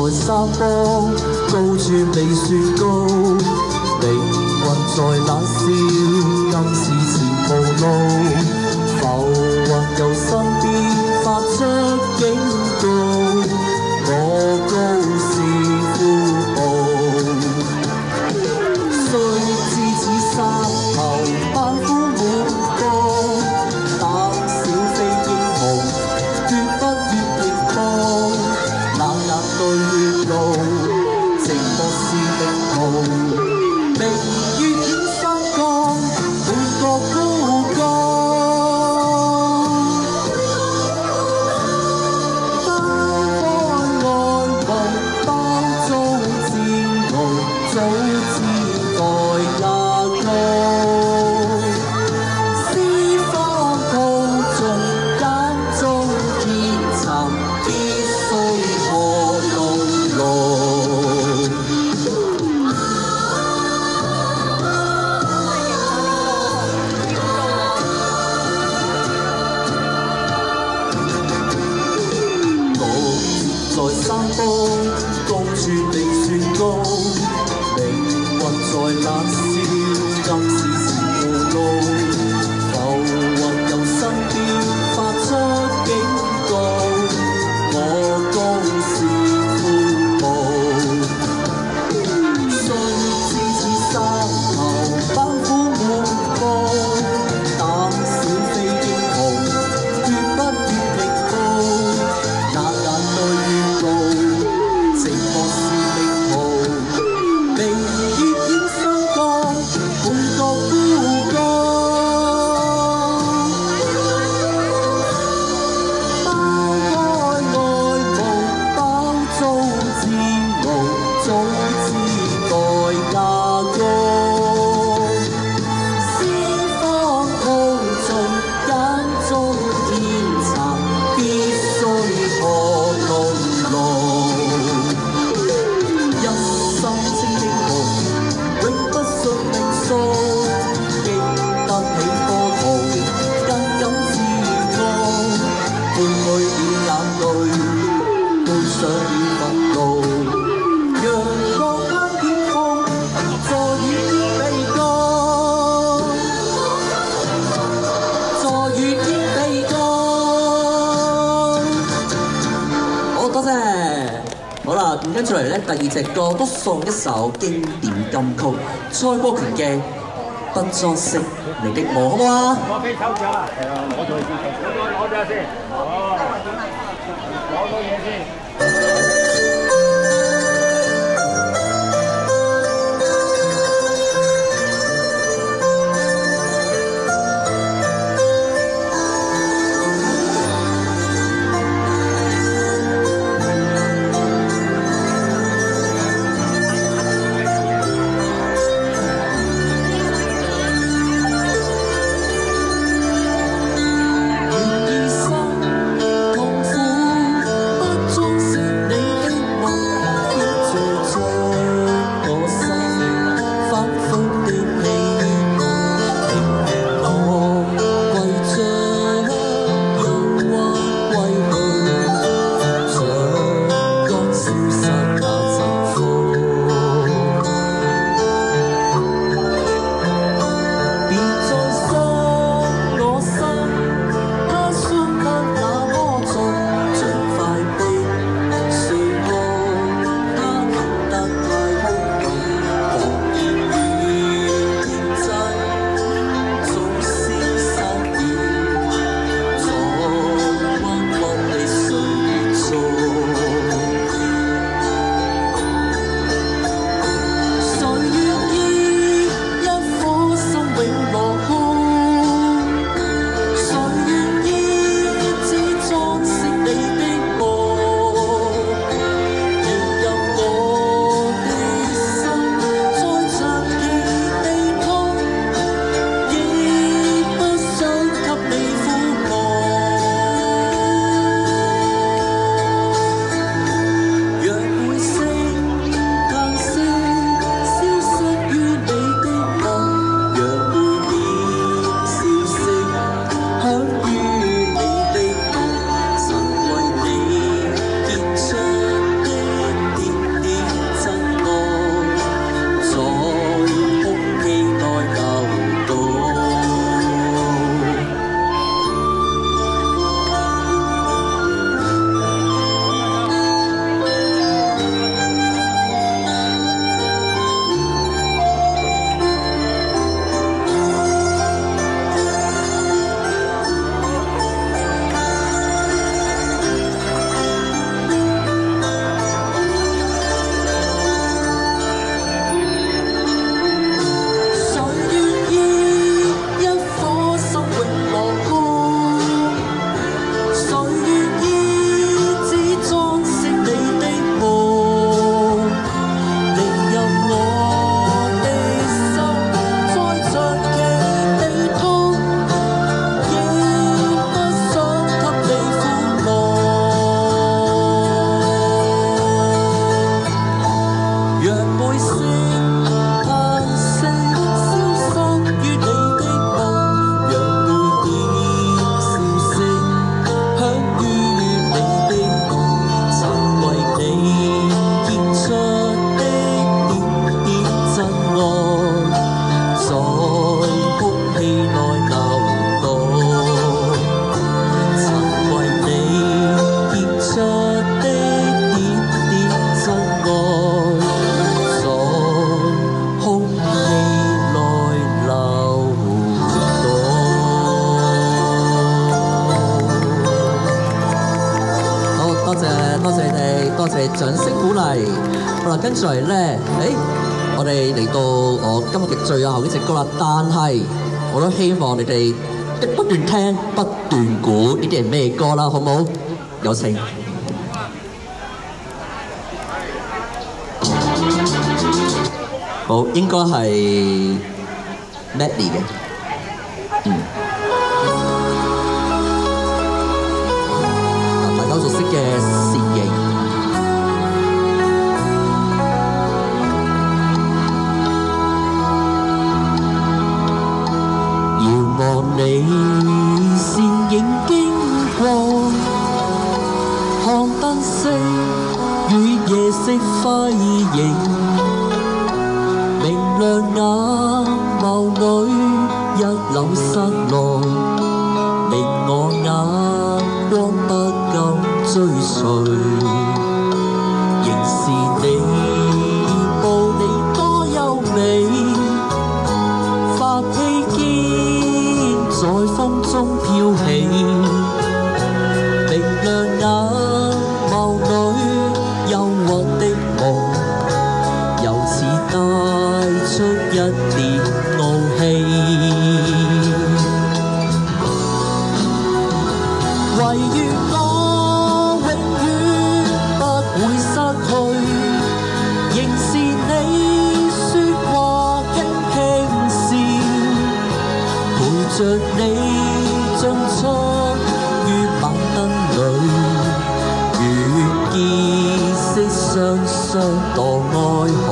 山坡，高處被雪糕，靈魂在冷笑，暗示前無路，浮雲由身邊發出警告，我高是富豪，雖知此山頭班夫滿江，膽小非英雄，絕不越逆風，冷眼對月路，寂寞是命途，明月顯山崗，滿國高歌。在山坡，高處地雪糕，靈魂在冷笑，暗示前無路，浮雲由身邊發出警告，我高是富豪，雖知此山頭班夫滿江，膽小非英雄，絕不越逆風，冷眼對月寂寞是命途，明月顯山崗，滿國孤歌。拋開愛慕，飽遭煎熬，早知代價高。絲花鋪盡眼中天塵，必須破籠籠。好啦，咁跟住嚟咧，第二隻歌都送一首經典金曲，蔡國權嘅《不作識你的我》，好唔好啊？我俾手掌啊！係啊，攞咗先，攞咗先，攞到嘢先。掌聲鼓勵。好啦，跟住嚟咧，我哋嚟到我今日嘅最後呢隻歌啦，但係我都希望你哋不斷聽不斷估呢啲係咩歌啦，好冇？有請。好，應該係 Medley 嘅。大家熟悉嘅《倩影》。遙望你倩影經過，看燈飾與夜色輝映，明亮眼眸裏一縷失落，令我眼光不敢追隨，仍是你步履多優美，發披肩在風中飄起，明亮眼眸裏憂鬱的夢，由此帶出一點傲氣，唯願我永遠不會失去，仍是你說話輕輕笑，陪着你進出於晚燈裏，願結識雙雙墮愛河。